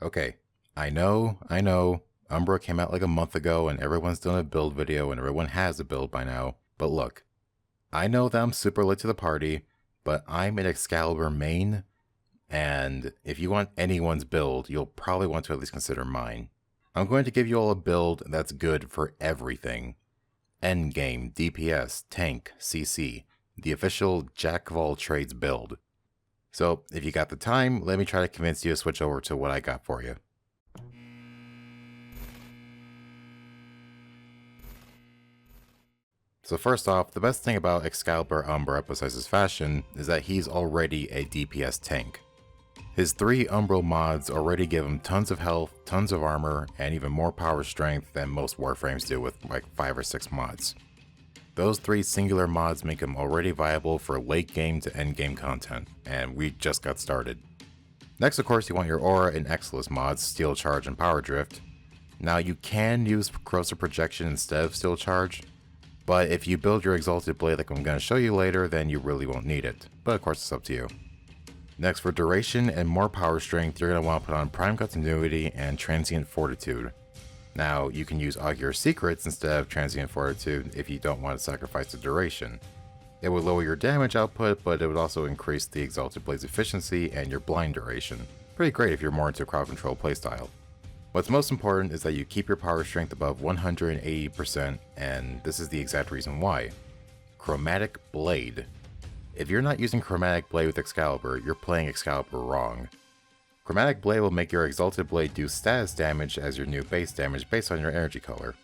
Okay, I know, Umbra came out like a month ago and everyone's done a build video and everyone has a build by now, but look, I know that I'm super late to the party, but I'm an Excalibur main, and if you want anyone's build, you'll probably want to at least consider mine. I'm going to give you all a build that's good for everything. Endgame, DPS, tank, CC, the official Jack of all trades build. So if you got the time, let me try to convince you to switch over to what I got for you. So first off, the best thing about Excalibur Umbra besides his fashion is that he's already a DPS tank. His 3 Umbral mods already give him tons of health, tons of armor, and even more power strength than most Warframes do with like 5 or 6 mods. Those 3 singular mods make him already viable for late game to end game content, and we just got started. Next, of course, you want your Aura and Exilus mods, Steel Charge and Power Drift. Now you can use Corrosive Projection instead of Steel Charge, but if you build your Exalted Blade like I'm going to show you later, then you really won't need it, but of course it's up to you. Next, for duration and more power strength, you're going to want to put on Prime Continuity and Transient Fortitude. Now, you can use Augur Secrets instead of Transient Fortitude if you don't want to sacrifice the duration. It would lower your damage output, but it would also increase the Exalted Blade's efficiency and your blind duration. Pretty great if you're more into a crowd control playstyle. What's most important is that you keep your power strength above 180%, and this is the exact reason why. Chromatic Blade. If you're not using Chromatic Blade with Excalibur, you're playing Excalibur wrong. Chromatic Blade will make your Exalted Blade do status damage as your new base damage based on your energy color.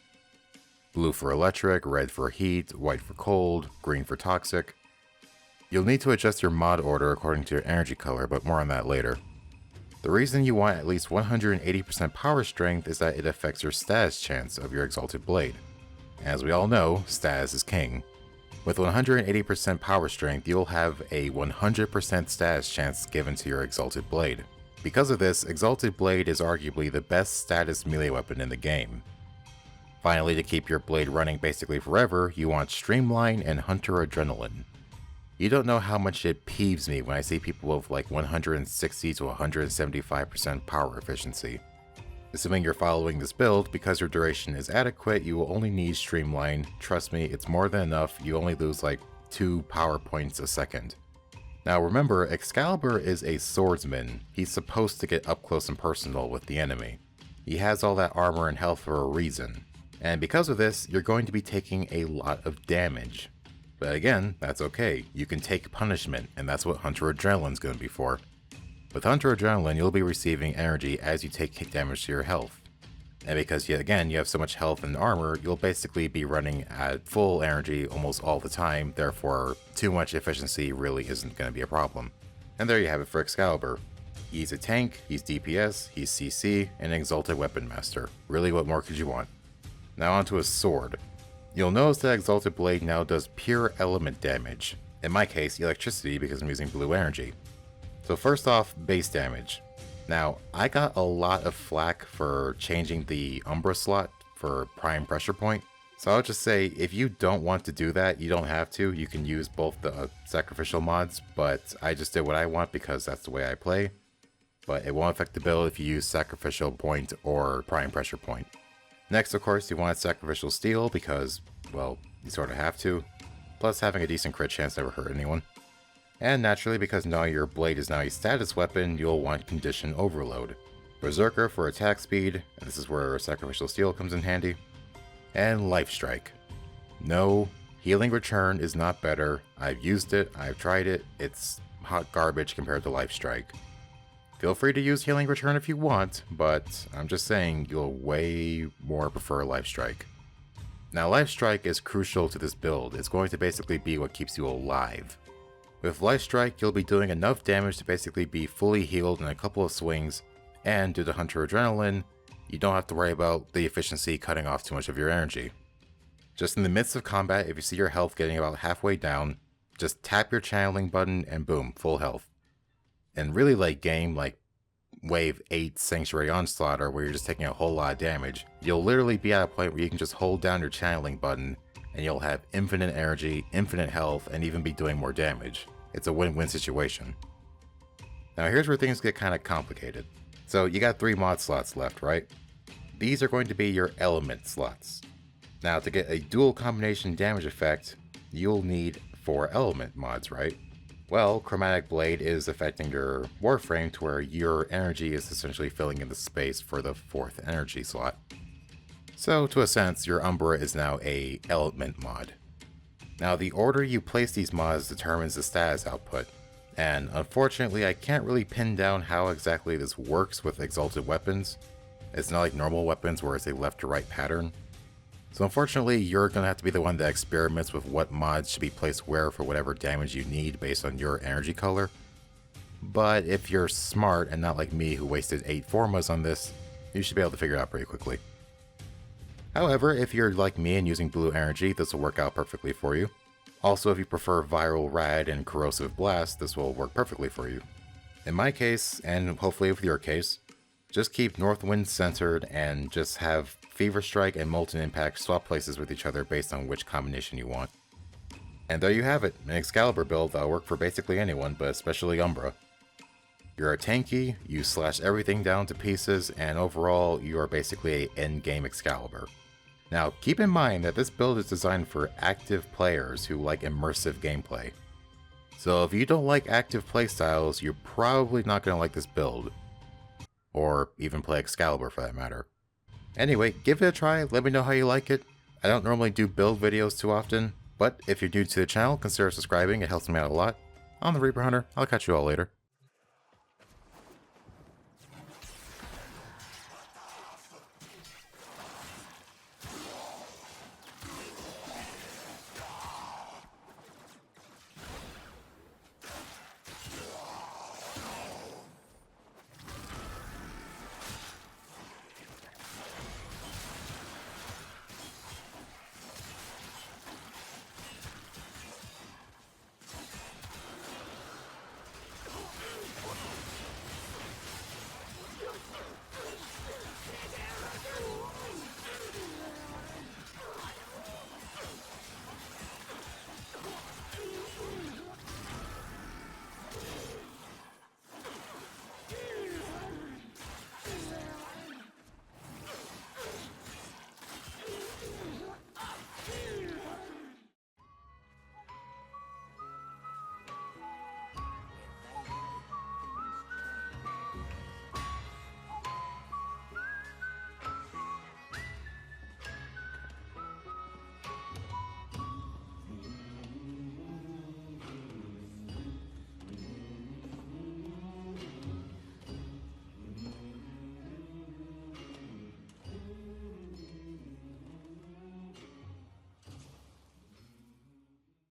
Blue for electric, red for heat, white for cold, green for toxic. You'll need to adjust your mod order according to your energy color, but more on that later. The reason you want at least 180% power strength is that it affects your status chance of your Exalted Blade. As we all know, status is king. With 180% power strength, you'll have a 100% status chance given to your Exalted Blade. Because of this, Exalted Blade is arguably the best status melee weapon in the game. Finally, to keep your blade running basically forever, you want Streamline and Hunter Adrenaline. You don't know how much it peeves me when I see people with like 160 to 175% power efficiency. Assuming you're following this build, because your duration is adequate, you will only need Streamline. Trust me, it's more than enough, you only lose like 2 power points a second. Now remember, Excalibur is a swordsman. He's supposed to get up close and personal with the enemy. He has all that armor and health for a reason. And because of this, you're going to be taking a lot of damage. But again, that's okay. You can take punishment, and that's what Hunter Adrenaline's going to be for. With Hunter Adrenaline, you'll be receiving energy as you take damage to your health. And because, yet again, you have so much health and armor, you'll basically be running at full energy almost all the time, therefore too much efficiency really isn't going to be a problem. And there you have it for Excalibur. He's a tank, he's DPS, he's CC, and an Exalted Weapon Master. Really, what more could you want? Now onto his sword. You'll notice that Exalted Blade now does pure element damage. In my case, electricity because I'm using blue energy. So first off, base damage. Now, I got a lot of flack for changing the Umbra slot for prime pressure point. So I'll just say, if you don't want to do that, you don't have to. You can use both the sacrificial mods, but I just did what I want because that's the way I play. But it won't affect the build if you use sacrificial point or prime pressure point. Next, of course, you want sacrificial steel because, well, you sort of have to. Plus, having a decent crit chance never hurt anyone. And naturally, because now your blade is now a status weapon, you'll want Condition Overload. Berserker for attack speed, and this is where Sacrificial Steel comes in handy. And Life Strike. No, Healing Return is not better. I've used it, I've tried it, it's hot garbage compared to Life Strike. Feel free to use Healing Return if you want, but I'm just saying you'll way more prefer Life Strike. Now Life Strike is crucial to this build. It's going to basically be what keeps you alive. With Life Strike, you'll be doing enough damage to basically be fully healed in a couple of swings, and due to Hunter Adrenaline, you don't have to worry about the efficiency cutting off too much of your energy. Just in the midst of combat, if you see your health getting about halfway down, just tap your channeling button and boom, full health. And really late game, like Wave 8 Sanctuary Onslaught, or where you're just taking a whole lot of damage, you'll literally be at a point where you can just hold down your channeling button and you'll have infinite energy, infinite health, and even be doing more damage. It's a win-win situation. Now here's where things get kind of complicated. So you got 3 mod slots left, right? These are going to be your element slots. Now to get a dual combination damage effect, you'll need 4 element mods, right? Well, Chromatic Blade is affecting your Warframe to where your energy is essentially filling in the space for the 4th energy slot. So to a sense, your Umbra is now a element mod. Now the order you place these mods determines the status output, and unfortunately I can't really pin down how exactly this works with exalted weapons. It's not like normal weapons where it's a left to right pattern. So unfortunately, you're going to have to be the one that experiments with what mods should be placed where for whatever damage you need based on your energy color. But if you're smart and not like me who wasted 8 formas on this, you should be able to figure it out pretty quickly. However, if you're like me and using blue energy, this will work out perfectly for you. Also, if you prefer Viral Rad and Corrosive Blast, this will work perfectly for you. In my case, and hopefully with your case, just keep Northwind centered and just have Fever Strike and Molten Impact swap places with each other based on which combination you want. And there you have it, an Excalibur build that'll work for basically anyone, but especially Umbra. You're a tanky, you slash everything down to pieces, and overall you are basically a endgame Excalibur. Now keep in mind that this build is designed for active players who like immersive gameplay. So if you don't like active playstyles, you're probably not going to like this build. Or even play Excalibur for that matter. Anyway, give it a try, let me know how you like it. I don't normally do build videos too often, but if you're new to the channel, consider subscribing, it helps me out a lot. I'm the Reaper Hunter, I'll catch you all later.